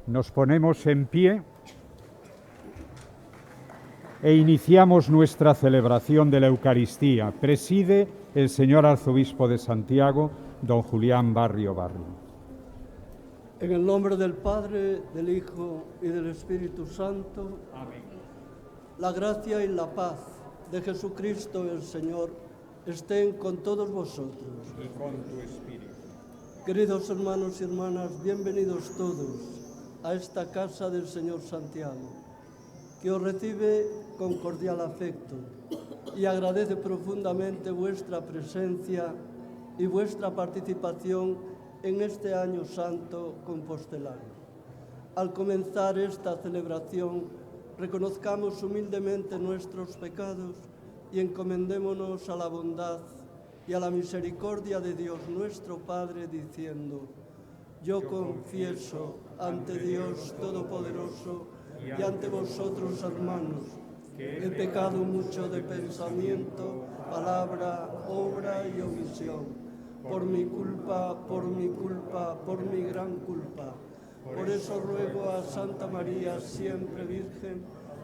Nos ponemos en pie e iniciamos nuestra celebración de la Eucaristía. Preside el señor arzobispo de Santiago, don Julián Barrio Barrio. En el nombre del Padre, del Hijo y del Espíritu Santo. Amén. La gracia y la paz de Jesucristo el Señor estén con todos vosotros. Y con tu espíritu. Queridos hermanos y hermanas, bienvenidos todos a esta casa del Señor Santiago, que os recibe con cordial afecto y agradece profundamente vuestra presencia y vuestra participación en este año santo compostelano. Al comenzar esta celebración, reconozcamos humildemente nuestros pecados y encomendémonos a la bondad y a la misericordia de Dios nuestro Padre, diciendo: yo confieso ante Dios Todopoderoso y ante vosotros, hermanos, que he pecado mucho de pensamiento, palabra, obra y omisión, por mi culpa, por mi gran culpa. Por eso ruego a Santa María, siempre Virgen,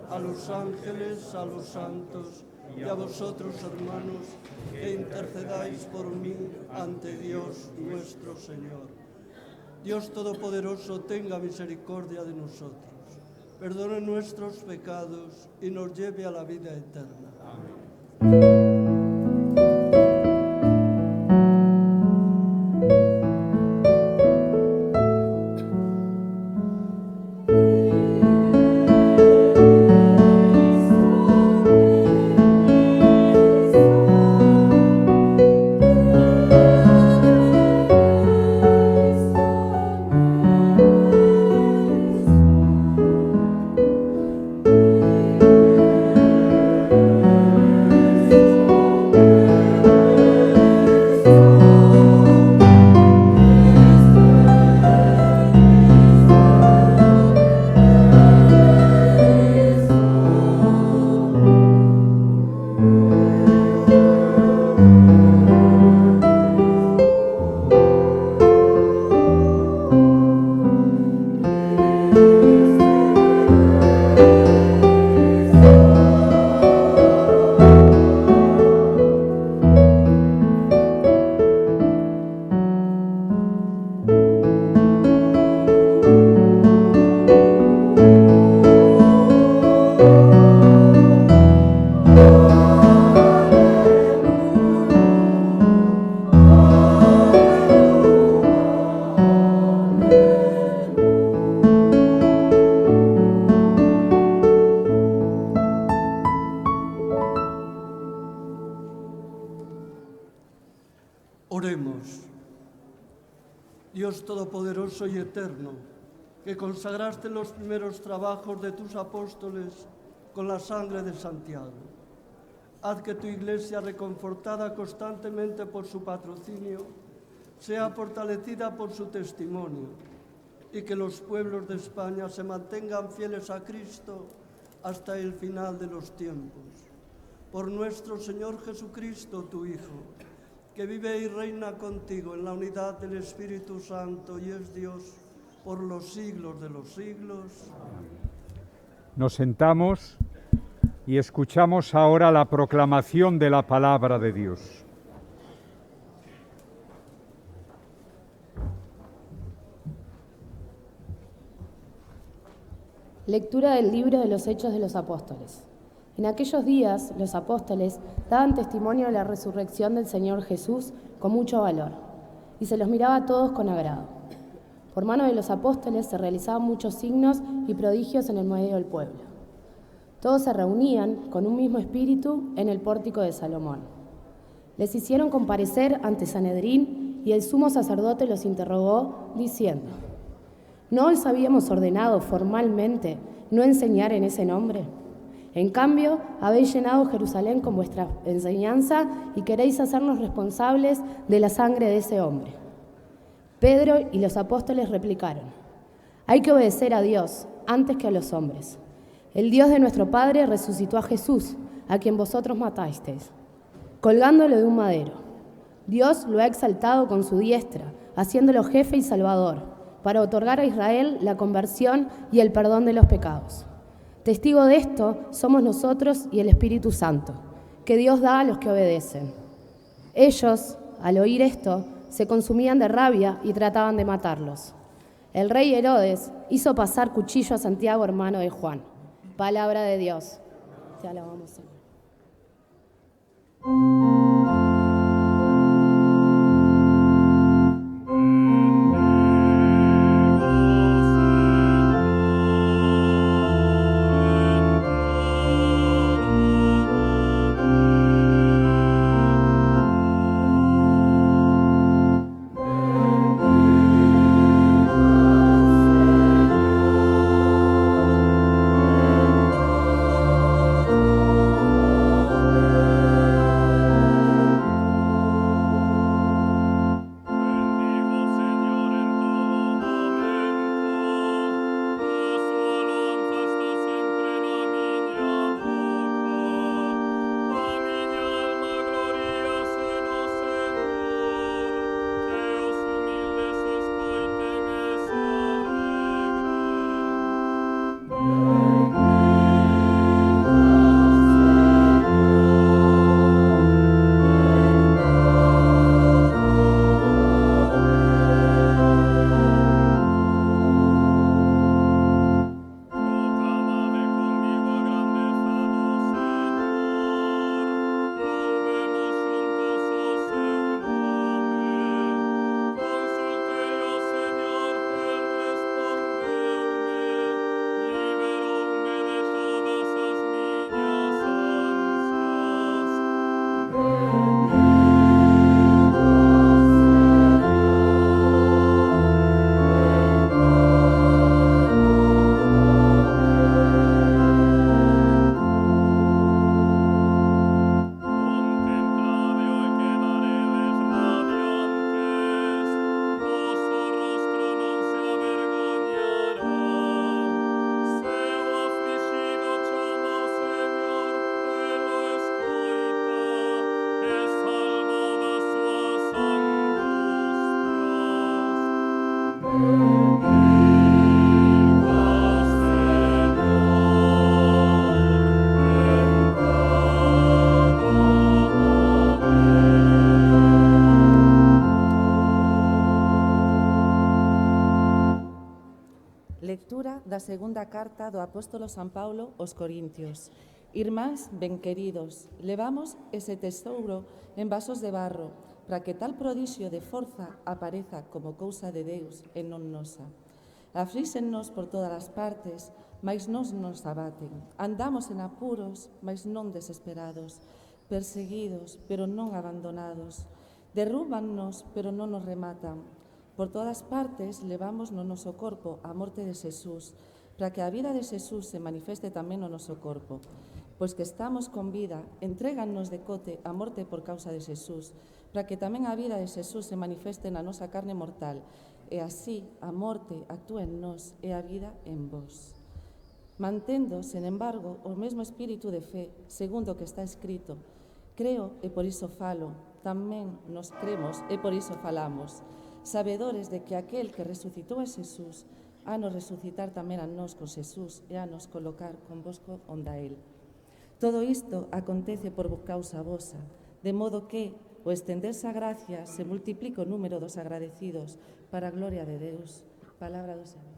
a los ángeles, a los santos y a vosotros, hermanos, que intercedáis por mí ante Dios nuestro Señor. Dios Todopoderoso tenga misericordia de nosotros, perdone nuestros pecados y nos lleve a la vida eterna. Amén. Oremos. Dios Todopoderoso y Eterno, que consagraste los primeros trabajos de tus apóstoles con la sangre de Santiago, haz que tu Iglesia, reconfortada constantemente por su patrocinio, sea fortalecida por su testimonio, y que los pueblos de España se mantengan fieles a Cristo hasta el final de los tiempos. Por nuestro Señor Jesucristo, tu Hijo, que vive y reina contigo en la unidad del Espíritu Santo y es Dios por los siglos de los siglos. Nos sentamos y escuchamos ahora la proclamación de la palabra de Dios. Lectura del libro de los Hechos de los Apóstoles. En aquellos días, los apóstoles daban testimonio de la resurrección del Señor Jesús con mucho valor, y se los miraba a todos con agrado. Por mano de los apóstoles se realizaban muchos signos y prodigios en el medio del pueblo. Todos se reunían con un mismo espíritu en el pórtico de Salomón. Les hicieron comparecer ante Sanedrín, y el sumo sacerdote los interrogó, diciendo: ¿no os habíamos ordenado formalmente no enseñar en ese nombre? En cambio, habéis llenado Jerusalén con vuestra enseñanza y queréis hacernos responsables de la sangre de ese hombre. Pedro y los apóstoles replicaron: hay que obedecer a Dios antes que a los hombres. El Dios de nuestro Padre resucitó a Jesús, a quien vosotros matasteis, colgándolo de un madero. Dios lo ha exaltado con su diestra, haciéndolo jefe y salvador, para otorgar a Israel la conversión y el perdón de los pecados. Testigo de esto somos nosotros y el Espíritu Santo, que Dios da a los que obedecen. Ellos, al oír esto, se consumían de rabia y trataban de matarlos. El rey Herodes hizo pasar cuchillo a Santiago, hermano de Juan. Palabra de Dios. Te alabamos, Señor. Lectura da segunda carta do apóstolo San Paulo aos Corintios. Irmáns ben queridos, levamos ese tesouro en vasos de barro, para que tal prodixio de forza apareza como cousa de Deus e non nosa. Aflíxennos por todas as partes, mais non nos abaten. Andamos en apuros, mas non desesperados. Perseguidos, pero non abandonados. Derrúbannos, pero non nos rematan. Por todas partes levamos no noso corpo a morte de Xesús, para que a vida de Xesús se manifeste tamén no noso corpo. Pois que estamos con vida, entrégannos de cote a morte por causa de Xesús, para que tamén a vida de Xesús se manifeste na nosa carne mortal, e así a morte actúe en nós e a vida en vós. Mantendo, sen embargo, o mesmo espírito de fe, segundo o que está escrito, creo e por iso falo, tamén nos cremos e por iso falamos, sabedores de que aquel que resucitou a Xesús a nos resucitar tamén a nós con Xesús e a nos colocar convosco onde a él. Todo isto acontece por causa vosa, de modo que, ao estenderse a gracia, se multiplica o número dos agradecidos para a gloria de Deus. Palabra do Señor.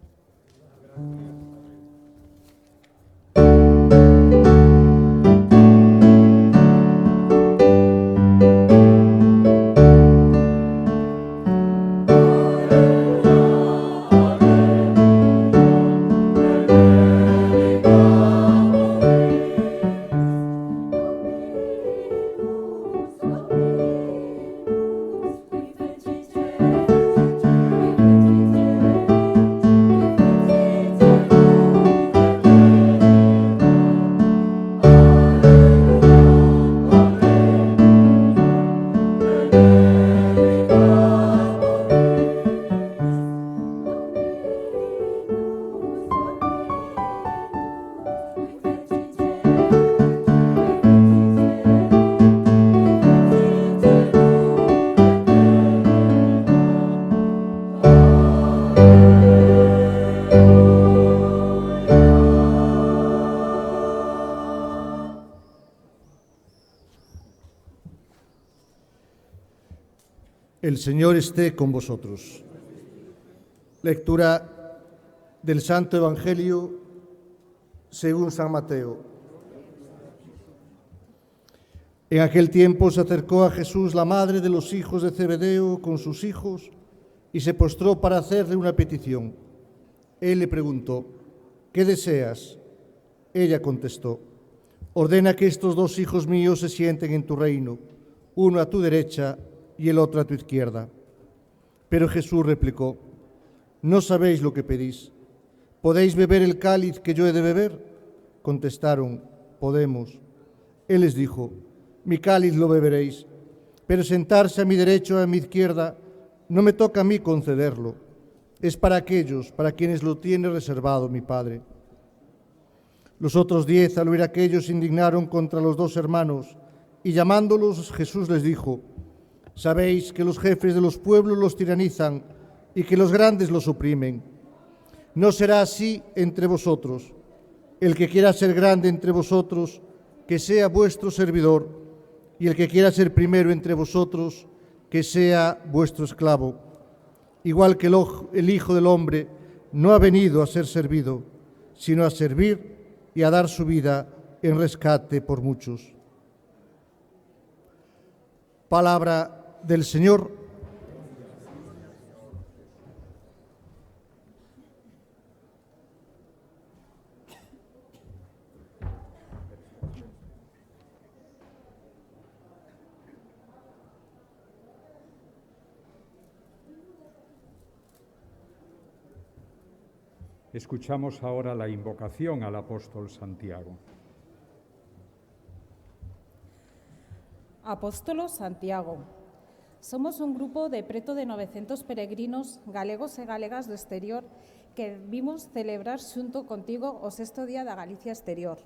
El Señor esté con vosotros. Lectura del Santo Evangelio según San Mateo. En aquel tiempo se acercó a Jesús la madre de los hijos de Zebedeo con sus hijos y se postró para hacerle una petición. Él le preguntó: ¿qué deseas? Ella contestó: ordena que estos dos hijos míos se sienten en tu reino, uno a tu derecha y el otro a tu izquierda. Pero Jesús replicó: no sabéis lo que pedís. ¿Podéis beber el cáliz que yo he de beber? Contestaron: podemos. Él les dijo: mi cáliz lo beberéis, pero sentarse a mi derecha o a mi izquierda no me toca a mí concederlo. Es para aquellos para quienes lo tiene reservado mi Padre. Los otros 10, al oír aquello, se indignaron contra los dos hermanos, y llamándolos, Jesús les dijo: sabéis que los jefes de los pueblos los tiranizan y que los grandes los oprimen. No será así entre vosotros. El que quiera ser grande entre vosotros, que sea vuestro servidor, y el que quiera ser primero entre vosotros, que sea vuestro esclavo. Igual que el Hijo del Hombre no ha venido a ser servido, sino a servir y a dar su vida en rescate por muchos. Palabra del Señor. Escuchamos ahora la invocación al apóstol Santiago. Apóstolo Santiago. Somos un grupo de preto de 900 peregrinos galegos e galegas do exterior que vimos celebrar xunto contigo o 6º Día da Galicia Exterior.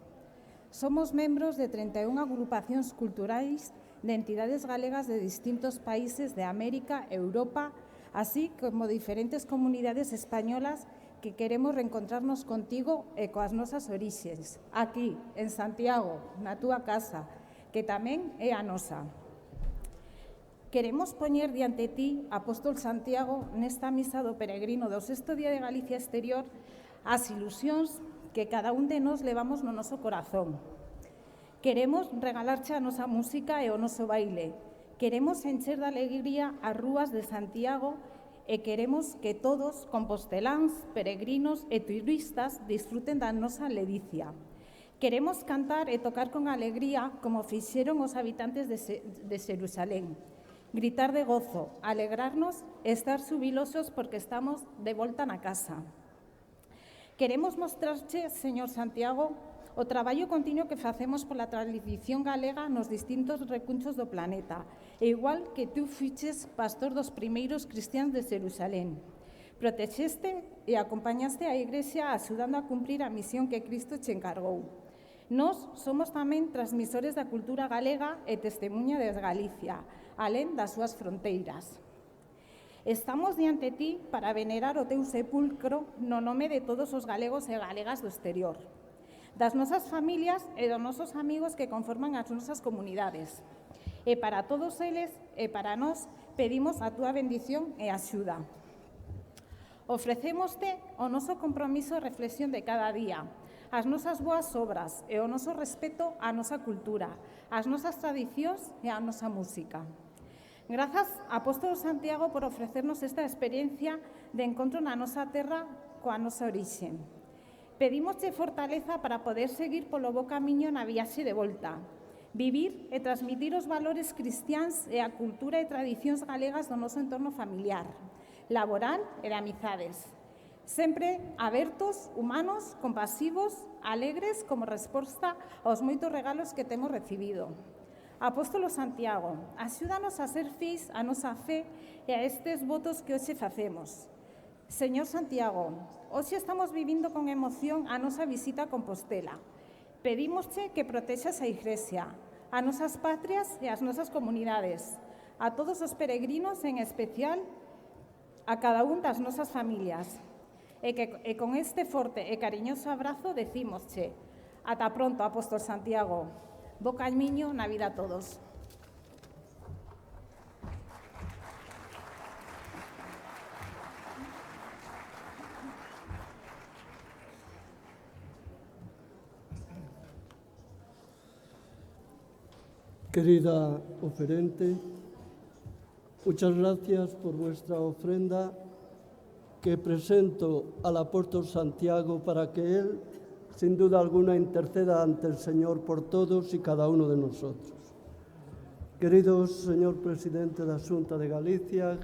Somos membros de 31 agrupacións culturais de entidades galegas de distintos países de América, Europa, así como diferentes comunidades españolas que queremos reencontrarnos contigo e coas nosas orixes, aquí, en Santiago, na túa casa, que tamén é a nosa. Queremos poñer diante ti, apóstol Santiago, nesta misa do peregrino do 6º Día de Galicia Exterior, as ilusións que cada un de nós levamos no noso corazón. Queremos regalarche a nosa música e o noso baile. Queremos encher de alegría as rúas de Santiago e queremos que todos, composteláns, peregrinos e turistas, disfruten da nosa ledicia. Queremos cantar e tocar con alegría como fixeron os habitantes de Xerusalén. Gritar de gozo, alegrarnos e estar xubilosos porque estamos de volta na casa. Queremos mostrarche, señor Santiago, o traballo continuo que facemos pola tradición galega nos distintos recunchos do planeta, e igual que tú fiches pastor dos primeiros cristiáns de Xerusalén. Protexeste e acompañaste a Igrexa axudando a cumprir a misión que Cristo che encargou. Nós somos tamén transmisores da cultura galega e testemunha de Galicia, alén das súas fronteiras. Estamos diante ti para venerar o teu sepulcro no nome de todos os galegos e galegas do exterior, das nosas familias e dos nosos amigos que conforman as nosas comunidades. E para todos eles e para nós pedimos a túa bendición e axuda. Ofrecémoste o noso compromiso e reflexión de cada día, as nosas boas obras e o noso respeto á nosa cultura, ás nosas tradicións e á nosa música. Grazas, apóstolo Santiago, por ofrecernos esta experiencia de encontro na nosa terra coa nosa orixe. Pedímosche fortaleza para poder seguir polo bo camiño na viaxe de volta, vivir e transmitir os valores cristiáns e a cultura e tradicións galegas do noso entorno familiar, laboral e de amizades. Sempre abertos, humanos, compasivos, alegres como resposta aos moitos regalos que temos recibido. Apóstolo Santiago, axúdanos a ser fiéis a nosa fe e a estes votos que hoxe facemos. Señor Santiago, hoxe estamos vivindo con emoción a nosa visita a Compostela. Pedímosche que protexas a Igrexa, a nosas patrias e as nosas comunidades, a todos os peregrinos, en especial a cada un das nosas familias. E con este forte e cariñoso abrazo decímosche: ata pronto, apóstol Santiago. Bo camiño na vida a todos. Querida oferente, muchas gracias por vuestra ofrenda que presento al apóstol Santiago para que él, sin duda alguna, interceda ante el Señor por todos y cada uno de nosotros. Querido señor presidente da Xunta de Galicia,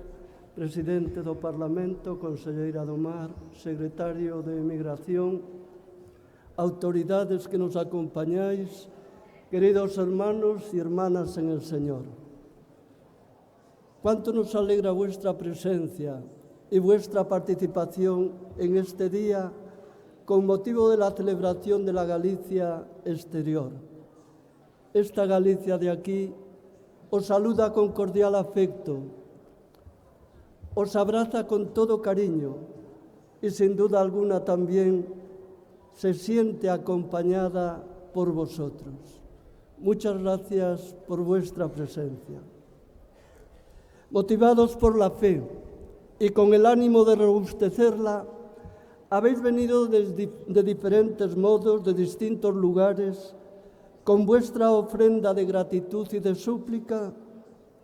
presidente do Parlamento, conselleira do Mar, secretario de Emigración, autoridades que nos acompañáis, queridos hermanos y hermanas en el Señor. Cuánto nos alegra vuestra presencia y vuestra participación en este día con motivo de la celebración de la Galicia exterior. Esta Galicia de aquí os saluda con cordial afecto, os abraza con todo cariño y sin duda alguna también se siente acompañada por vosotros. Muchas gracias por vuestra presencia. Motivados por la fe y con el ánimo de robustecerla, habéis venido de diferentes modos, de distintos lugares, con vuestra ofrenda de gratitud y de súplica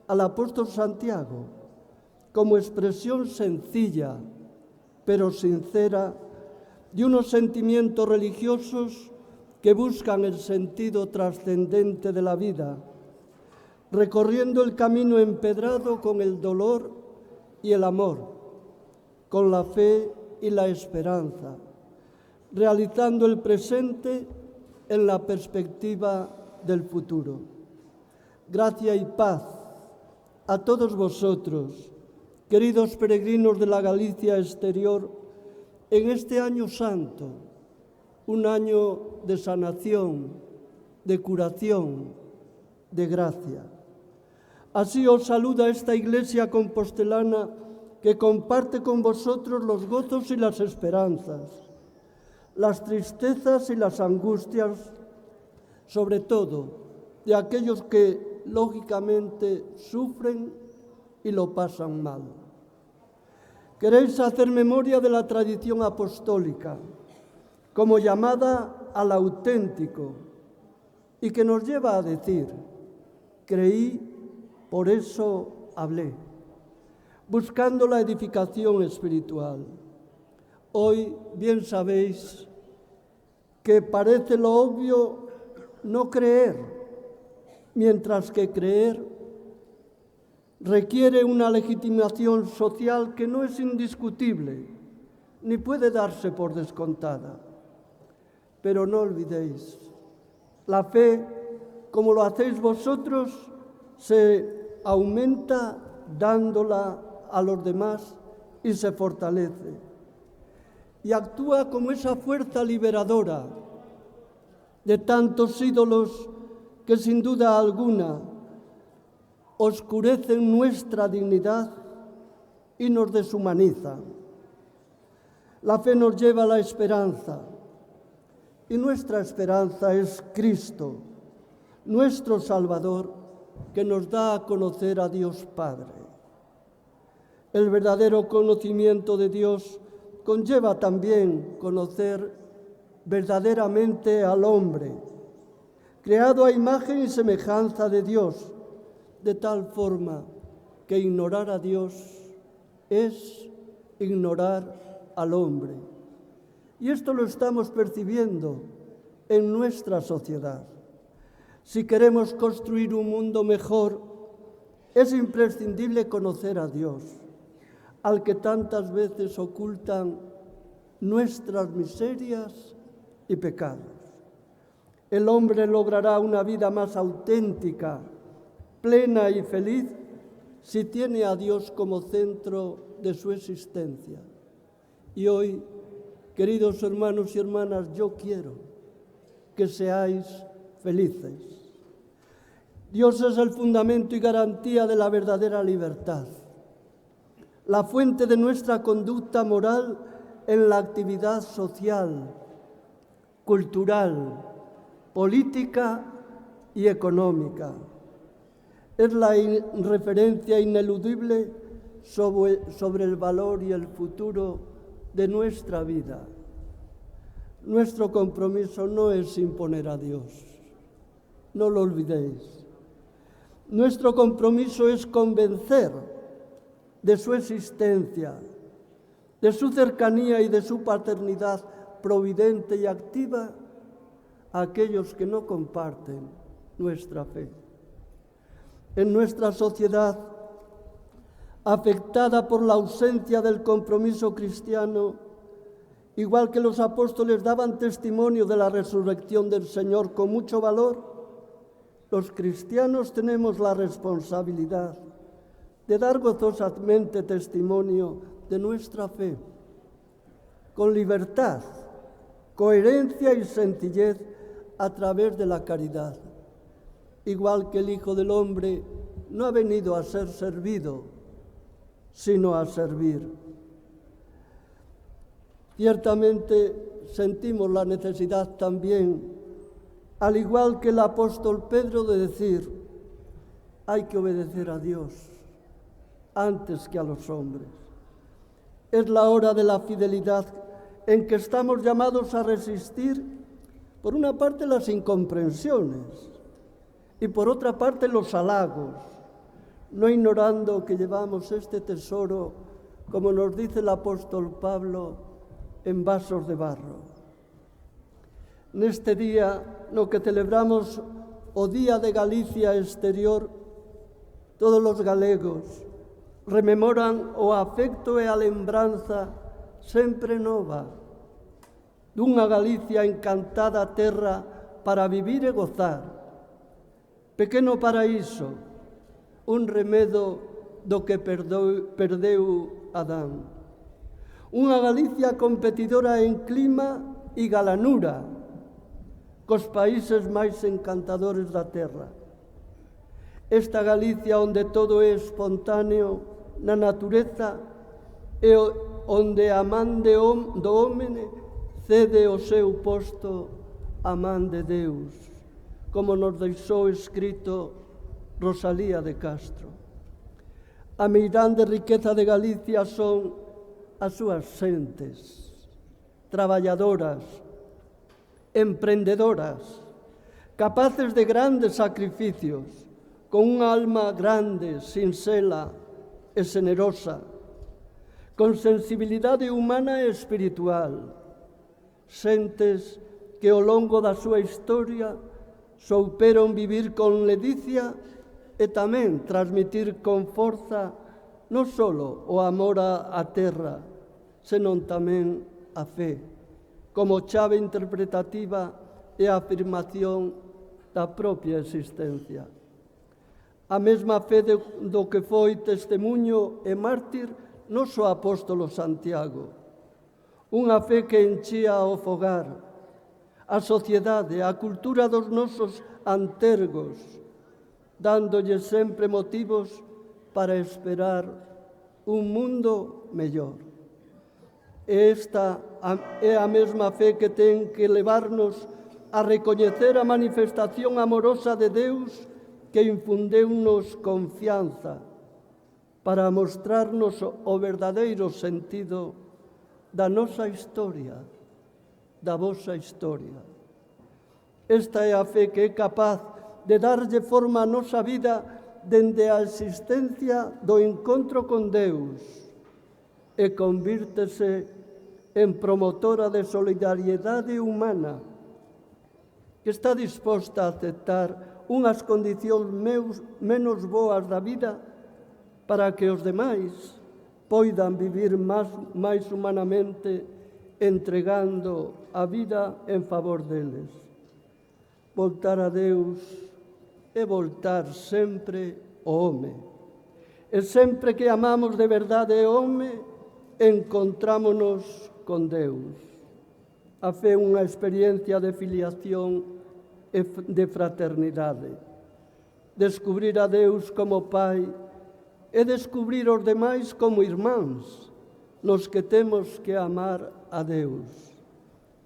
al apóstol Santiago, como expresión sencilla, pero sincera, de unos sentimientos religiosos que buscan el sentido trascendente de la vida, recorriendo el camino empedrado con el dolor y el amor, con la fe y la esperanza, realizando el presente en la perspectiva del futuro. Gracia y paz a todos vosotros, queridos peregrinos de la Galicia exterior, en este año santo, un año de sanación, de curación, de gracia. Así os saluda esta Iglesia compostelana que comparte con vosotros los gozos y las esperanzas, las tristezas y las angustias, sobre todo de aquellos que lógicamente sufren y lo pasan mal. Queréis hacer memoria de la tradición apostólica como llamada al auténtico y que nos lleva a decir: creí, por eso hablé, buscando la edificación espiritual. Hoy bien sabéis que parece lo obvio no creer, mientras que creer requiere una legitimación social que no es indiscutible, ni puede darse por descontada. Pero no olvidéis, la fe, como lo hacéis vosotros, se aumenta dándola a los demás y se fortalece. Y actúa como esa fuerza liberadora de tantos ídolos que sin duda alguna oscurecen nuestra dignidad y nos deshumanizan. La fe nos lleva a la esperanza y nuestra esperanza es Cristo, nuestro Salvador, que nos da a conocer a Dios Padre. El verdadero conocimiento de Dios conlleva también conocer verdaderamente al hombre, creado a imagen y semejanza de Dios, de tal forma que ignorar a Dios es ignorar al hombre. Y esto lo estamos percibiendo en nuestra sociedad. Si queremos construir un mundo mejor, es imprescindible conocer a Dios, al que tantas veces ocultan nuestras miserias y pecados. El hombre logrará una vida más auténtica, plena y feliz si tiene a Dios como centro de su existencia. Y hoy, queridos hermanos y hermanas, yo quiero que seáis felices. Dios es el fundamento y garantía de la verdadera libertad, la fuente de nuestra conducta moral en la actividad social, cultural, política y económica. Es la referencia ineludible sobre el valor y el futuro de nuestra vida. Nuestro compromiso no es imponer a Dios, no lo olvidéis. Nuestro compromiso es convencer de su existencia, de su cercanía y de su paternidad providente y activa a aquellos que no comparten nuestra fe. En nuestra sociedad, afectada por la ausencia del compromiso cristiano, igual que los apóstoles daban testimonio de la resurrección del Señor con mucho valor, los cristianos tenemos la responsabilidad de dar gozosamente testimonio de nuestra fe, con libertad, coherencia y sencillez a través de la caridad, igual que el Hijo del Hombre no ha venido a ser servido, sino a servir. Ciertamente sentimos la necesidad también, al igual que el apóstol Pedro, de decir: hay que obedecer a Dios antes que a los hombres. Es la hora de la fidelidad en que estamos llamados a resistir, por una parte, las incomprensiones y por otra parte los halagos, no ignorando que llevamos este tesoro, como nos dice el apóstol Pablo, en vasos de barro. En este día, no que celebramos o Día de Galicia Exterior, todos los galegos rememoran o afecto e a lembranza sempre nova dunha Galicia encantada terra para vivir e gozar. Pequeno paraíso, un remedo do que perdeu Adán. Unha Galicia competidora en clima e galanura, cos países máis encantadores da terra. Esta Galicia onde todo é espontáneo na natureza e onde a man do home cede o seu posto a man de Deus, como nos deixou escrito Rosalía de Castro. A meirande riqueza de Galicia son as súas xentes, traballadoras, emprendedoras, capaces de grandes sacrificios, con unha alma grande, sinxela e xenerosa, con sensibilidade humana e espiritual, xentes que ao longo da súa historia souperon vivir con ledicia e tamén transmitir con forza non só o amor á terra, senón tamén a fe, como chave interpretativa e afirmación da propia existencia. A mesma fe do que foi testemunho e mártir noso apóstolo Santiago, unha fe que enchía o fogar, a sociedade, a cultura dos nosos antergos, dándolle sempre motivos para esperar un mundo mellor. Esta é a mesma fe que ten que levarnos a recoñecer a manifestación amorosa de Deus que infundeu-nos confianza para mostrarnos o verdadeiro sentido da nosa historia, da vosa historia. Esta é a fe que é capaz de darlle forma a nosa vida dende a existencia do encontro con Deus e convírtese en promotora de solidariedade humana que está disposta a aceptar unhas condicións menos boas da vida para que os demais poidan vivir máis humanamente entregando a vida en favor deles. Voltar a Deus é voltar sempre ao home. E sempre que amamos de verdade o home, encontrámonos con Deus. A fe é unha experiencia de filiación e de fraternidade. Descubrir a Deus como Pai e descubrir os demais como irmáns, nos que temos que amar a Deus.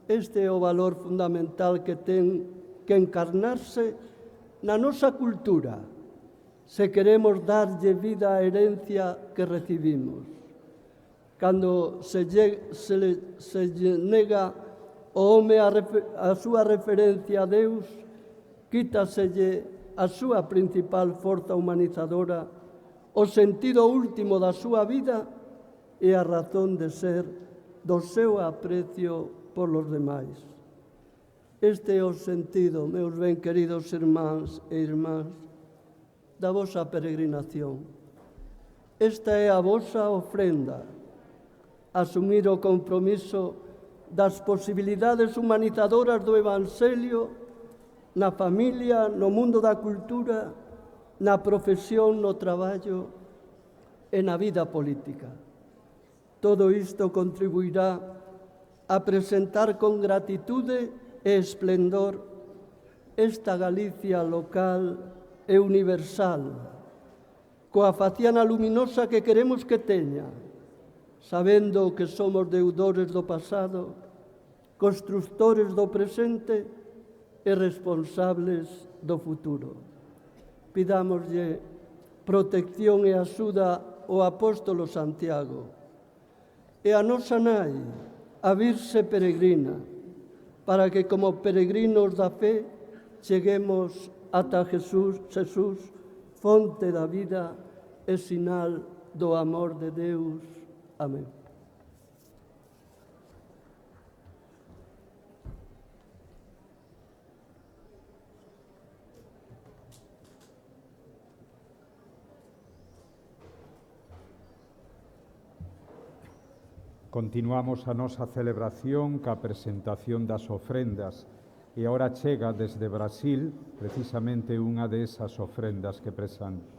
Este é o valor fundamental que ten que encarnarse na nosa cultura, se queremos darlle vida á herencia que recibimos. Cando se nega ao home a súa referencia a Deus, quítaselle a súa principal forza humanizadora, o sentido último da súa vida e a razón de ser do seu aprecio polos demais. Este é o sentido, meus ben queridos irmáns e irmás, da vosa peregrinación. Esta é a vosa ofrenda, asumir o compromiso das posibilidades humanizadoras do Evangelio na familia, no mundo da cultura, na profesión, no traballo e na vida política. Todo isto contribuirá a presentar con gratitude e esplendor esta Galicia local e universal, coa faciana luminosa que queremos que teña, sabendo que somos deudores do pasado, constructores do presente e responsables do futuro. Pidámoslle protección e axuda ao apóstolo Santiago e a nosa nai, a Virxe Peregrina, para que como peregrinos da fe cheguemos ata Jesús, fonte da vida e sinal do amor de Deus. Amén. Continuamos a nosa celebración ca presentación das ofrendas e agora chega desde Brasil precisamente unha desas ofrendas que presamos.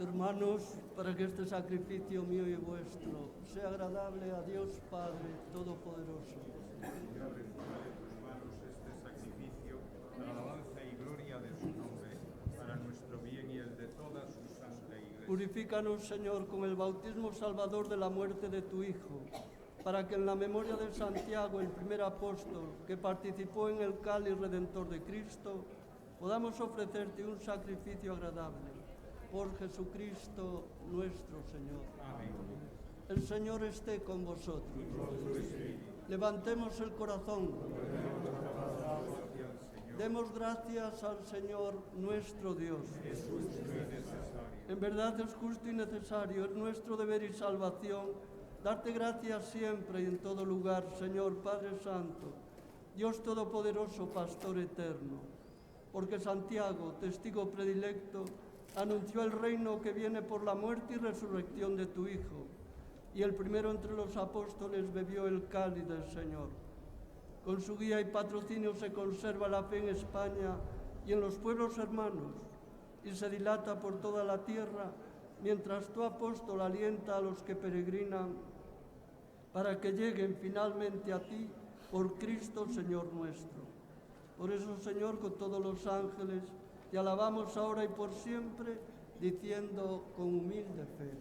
hermanos, para que este sacrificio mío y vuestro sea agradable a Dios Padre Todopoderoso. Este sacrificio, para alabanza y gloria de su nombre, para nuestro bien y el de toda su santa Iglesia. Purifícanos, Señor, con el bautismo salvador de la muerte de tu Hijo, para que en la memoria de Santiago, el primer apóstol, que participó en el cáliz redentor de Cristo, podamos ofrecerte un sacrificio agradable. Por Jesucristo nuestro Señor. Amén. El Señor esté con vosotros. Levantemos el corazón. Demos gracias al Señor nuestro Dios. En verdad es justo y necesario, es nuestro deber y salvación, darte gracias siempre y en todo lugar, Señor Padre Santo, Dios Todopoderoso, Pastor eterno, porque Santiago, testigo predilecto, anunció el reino que viene por la muerte y resurrección de tu Hijo, y el primero entre los apóstoles bebió el cáliz del Señor. Con su guía y patrocinio se conserva la fe en España y en los pueblos hermanos, y se dilata por toda la tierra, mientras tu apóstol alienta a los que peregrinan, para que lleguen finalmente a ti por Cristo Señor nuestro. Por eso, Señor, con todos los ángeles, te alabamos ahora y por siempre, diciendo con humilde fe.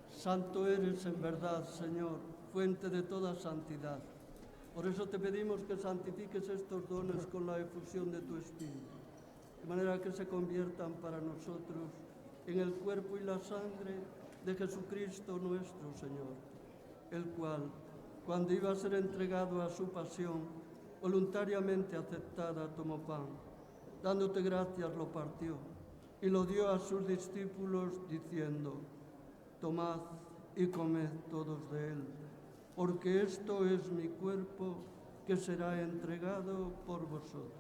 Santo eres en verdad, Señor, fuente de toda santidad. Por eso te pedimos que santifiques estos dones con la efusión de tu Espíritu, de manera que se conviertan para nosotros en el cuerpo y la sangre de Jesucristo nuestro Señor, el cual, cuando iba a ser entregado a su pasión, voluntariamente aceptada, tomó pan, dándote gracias lo partió y lo dio a sus discípulos diciendo: tomad y comed todos de él, porque esto es mi cuerpo que será entregado por vosotros.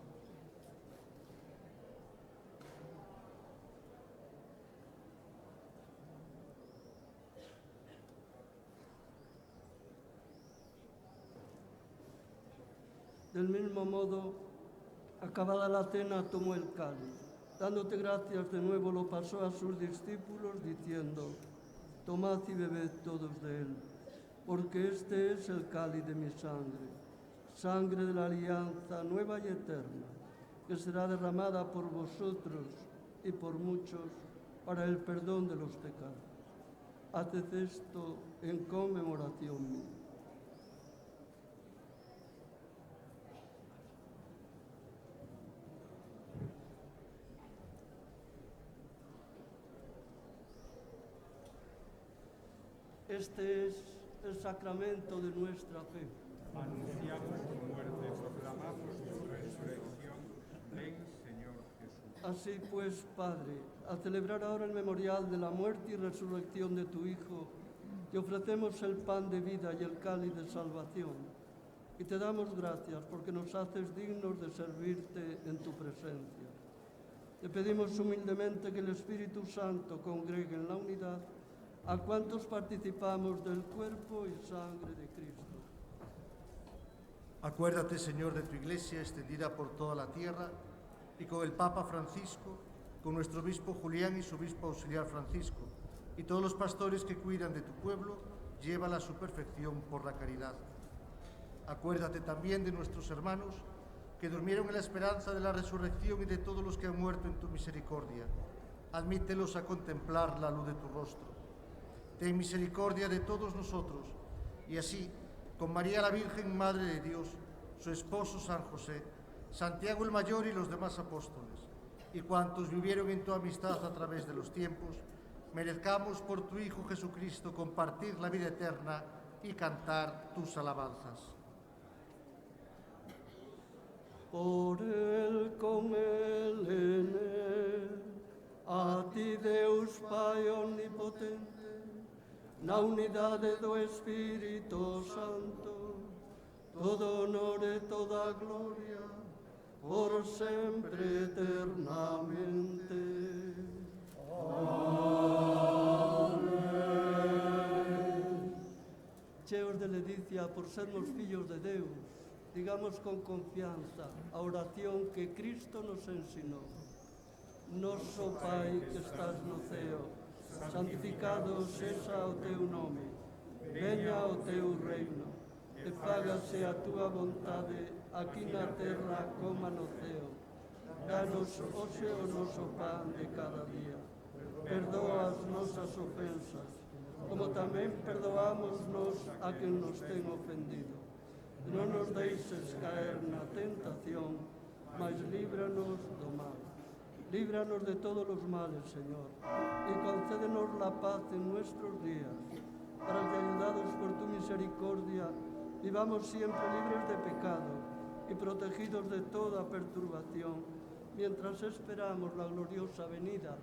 Del mismo modo, acabada la cena, tomó el cáliz. Dándote gracias de nuevo, lo pasó a sus discípulos, diciendo: tomad y bebed todos de él, porque este es el cáliz de mi sangre, sangre de la alianza nueva y eterna, que será derramada por vosotros y por muchos para el perdón de los pecados. Haced esto en conmemoración mía. Este es el sacramento de nuestra fe. Anunciamos tu muerte, proclamamos tu resurrección. Ven, Señor Jesús. Así pues, Padre, al celebrar ahora el memorial de la muerte y resurrección de tu Hijo, te ofrecemos el pan de vida y el cáliz de salvación. Y te damos gracias porque nos haces dignos de servirte en tu presencia. Te pedimos humildemente que el Espíritu Santo congregue en la unidad a cuantos participamos del cuerpo y sangre de Cristo. Acuérdate, Señor, de tu Iglesia extendida por toda la tierra y con el Papa Francisco, con nuestro obispo Julián y su obispo auxiliar Francisco, y todos los pastores que cuidan de tu pueblo, llévala a su perfección por la caridad. Acuérdate también de nuestros hermanos que durmieron en la esperanza de la resurrección y de todos los que han muerto en tu misericordia. Admítelos a contemplar la luz de tu rostro. Ten misericordia de todos nosotros, y así, con María la Virgen, Madre de Dios, su esposo San José, Santiago el Mayor y los demás apóstoles, y cuantos vivieron en tu amistad a través de los tiempos, merezcamos por tu Hijo Jesucristo compartir la vida eterna y cantar tus alabanzas. Por él, con él, en él, a ti Deus Pai omnipotente, na unidade do Espírito Santo, todo honor e toda gloria, por sempre eternamente. Amén. Cheos de ledicia por sermos fillos de Deus, digamos con confianza a oración que Cristo nos ensinou. Noso Pai que estás no ceo, santificado sexa o teu nome, veña o teu reino, e fágase a túa vontade, aquí na terra como no ceo. Danos hoxe o noso pan de cada día. Perdoa as nosas ofensas, como tamén perdoamos nos a quen nos ten ofendido. Non nos deixes caer na tentación, mas líbranos do mal. Líbranos de todos los males, Señor, y concédenos la paz en nuestros días, para que, ayudados por tu misericordia, vivamos siempre libres de pecado y protegidos de toda perturbación, mientras esperamos la gloriosa venida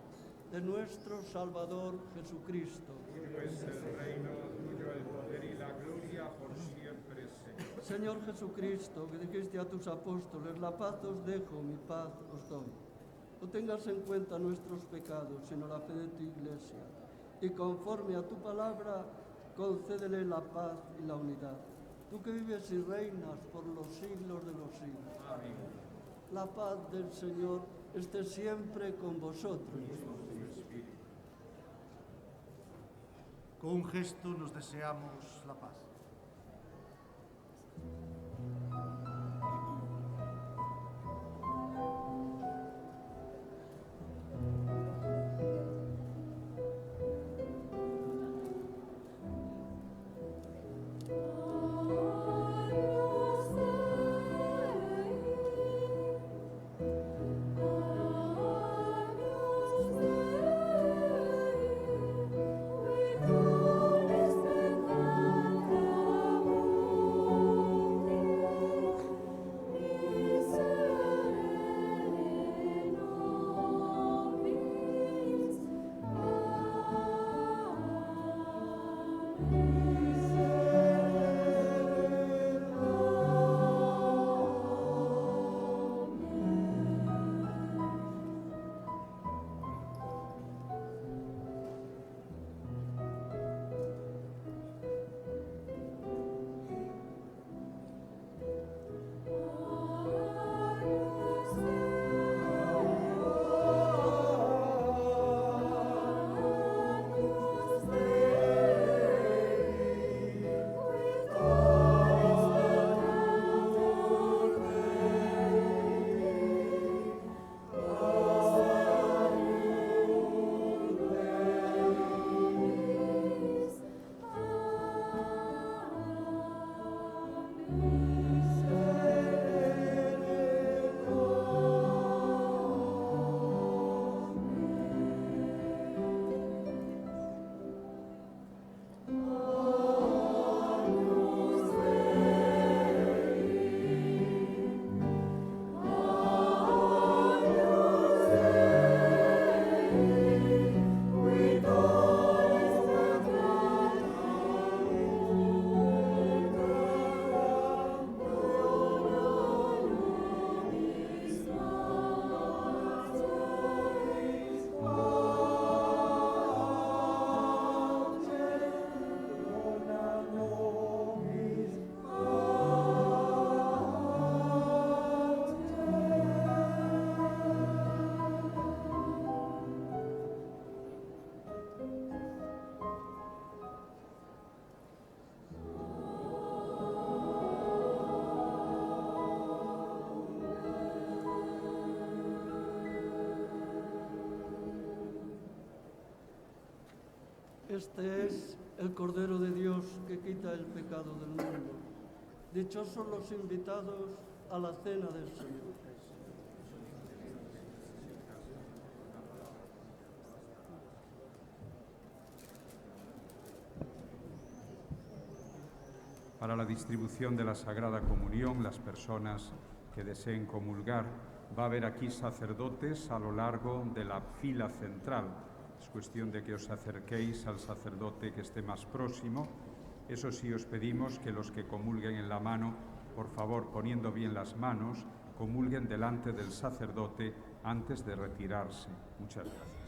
de nuestro Salvador Jesucristo. Tuyo es el reino, tuyo el poder y la gloria por siempre, Señor. Señor Jesucristo, que dijiste a tus apóstoles, la paz os dejo, mi paz os doy. No tengas en cuenta nuestros pecados, sino la fe de tu Iglesia, y conforme a tu palabra, concédele la paz y la unidad. Tú que vives y reinas por los siglos de los siglos. Amén. La paz del Señor esté siempre con vosotros. Con un gesto nos deseamos la paz. With all this Este es el Cordero de Dios que quita el pecado del mundo. Dichosos los invitados a la cena del Señor. Para la distribución de la Sagrada Comunión, las personas que deseen comulgar, va a haber aquí sacerdotes a lo largo de la fila central. Es cuestión de que os acerquéis al sacerdote que esté más próximo. Eso sí, os pedimos que los que comulguen en la mano, por favor, poniendo bien las manos, comulguen delante del sacerdote antes de retirarse. Muchas gracias.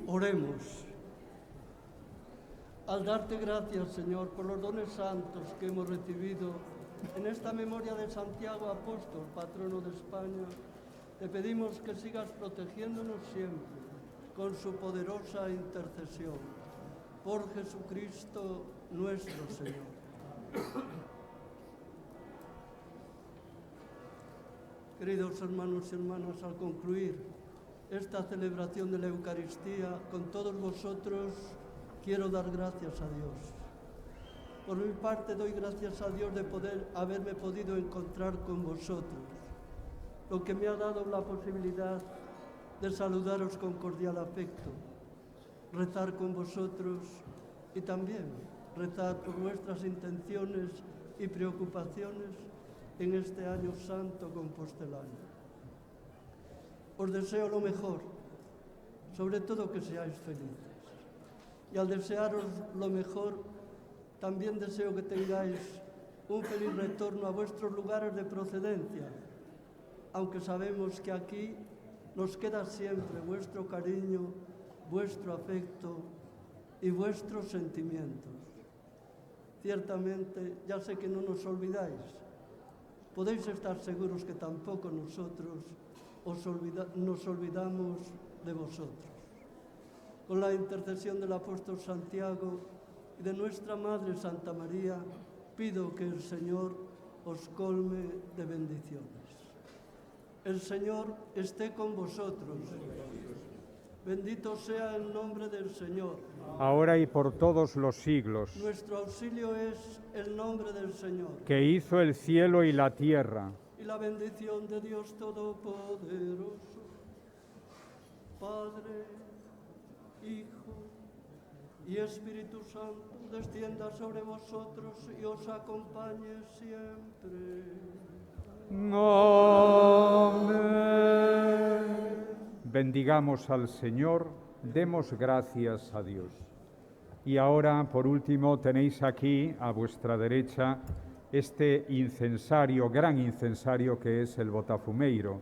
Oremos. Al darte gracias, Señor, por los dones santos que hemos recibido en esta memoria de Santiago Apóstol, patrono de España, te pedimos que sigas protegiéndonos siempre con su poderosa intercesión. Por Jesucristo nuestro Señor. Queridos hermanos y hermanas, al concluir esta celebración de la Eucaristía, con todos vosotros quiero dar gracias a Dios. Por mi parte doy gracias a Dios de haberme podido encontrar con vosotros, lo que me ha dado la posibilidad de saludaros con cordial afecto, rezar con vosotros y también rezar por vuestras intenciones y preocupaciones en este año santo compostelano. Os deseo lo mejor, sobre todo que seáis felices. Y al desearos lo mejor, también deseo que tengáis un feliz retorno a vuestros lugares de procedencia, aunque sabemos que aquí nos queda siempre vuestro cariño, vuestro afecto y vuestros sentimientos. Ciertamente, ya sé que no nos olvidáis. Podéis estar seguros que tampoco nosotros nos olvidamos de vosotros. Con la intercesión del apóstol Santiago y de nuestra Madre Santa María, pido que el Señor os colme de bendiciones. El Señor esté con vosotros. Bendito sea el nombre del Señor. ahora y por todos los siglos. Nuestro auxilio es el nombre del Señor. Que hizo el cielo y la tierra. Y la bendición de Dios Todopoderoso, Padre, Hijo y Espíritu Santo, descienda sobre vosotros y os acompañe siempre. Amén. Bendigamos al Señor, demos gracias a Dios. Y ahora, por último, tenéis aquí a vuestra derecha este incensario, gran incensario que es el botafumeiro.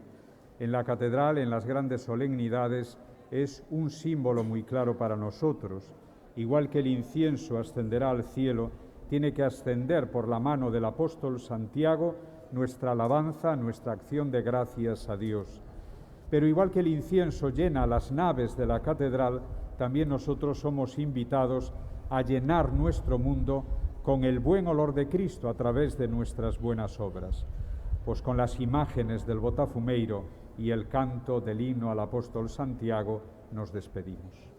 En la catedral, en las grandes solemnidades, es un símbolo muy claro para nosotros. Igual que el incienso ascenderá al cielo, tiene que ascender por la mano del apóstol Santiago nuestra alabanza, nuestra acción de gracias a Dios. Pero igual que el incienso llena las naves de la catedral, también nosotros somos invitados a llenar nuestro mundo con el buen olor de Cristo a través de nuestras buenas obras. Pues con las imágenes del Botafumeiro y el canto del himno al apóstol Santiago nos despedimos.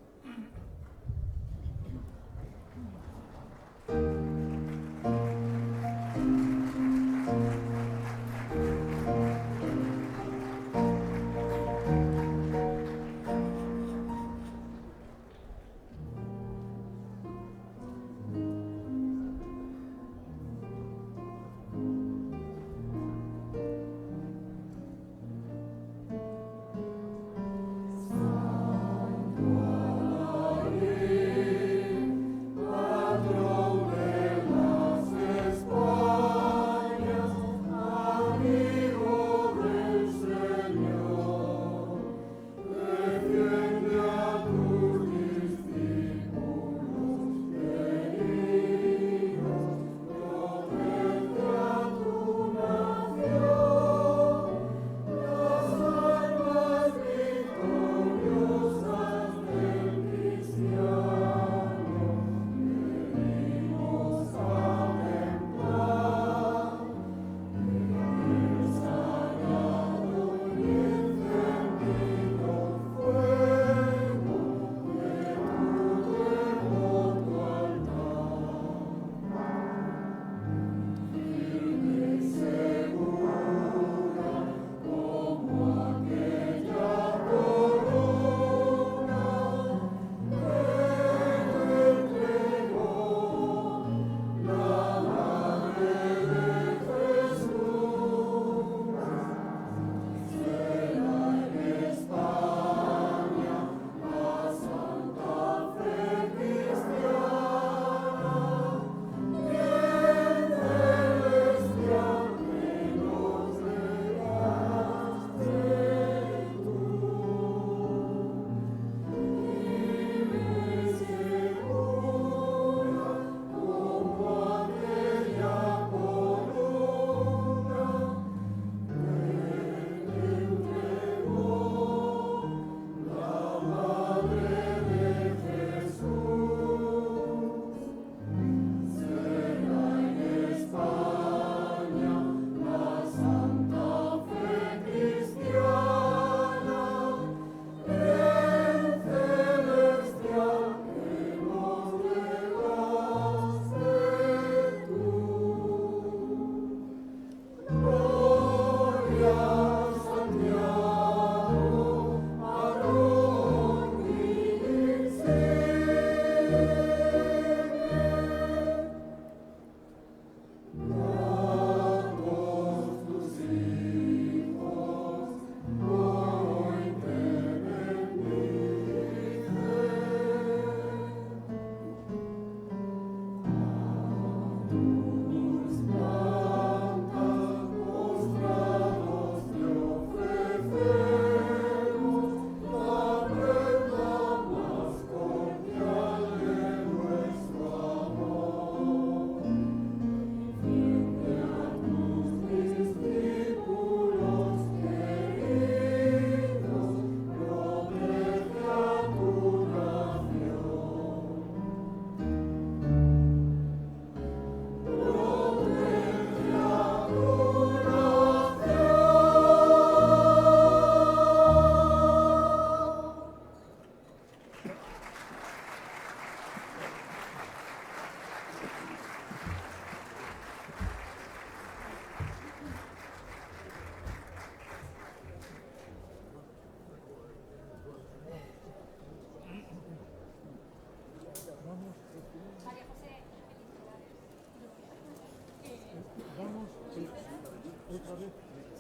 Otra vez,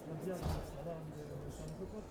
Santiago, de San Pedro.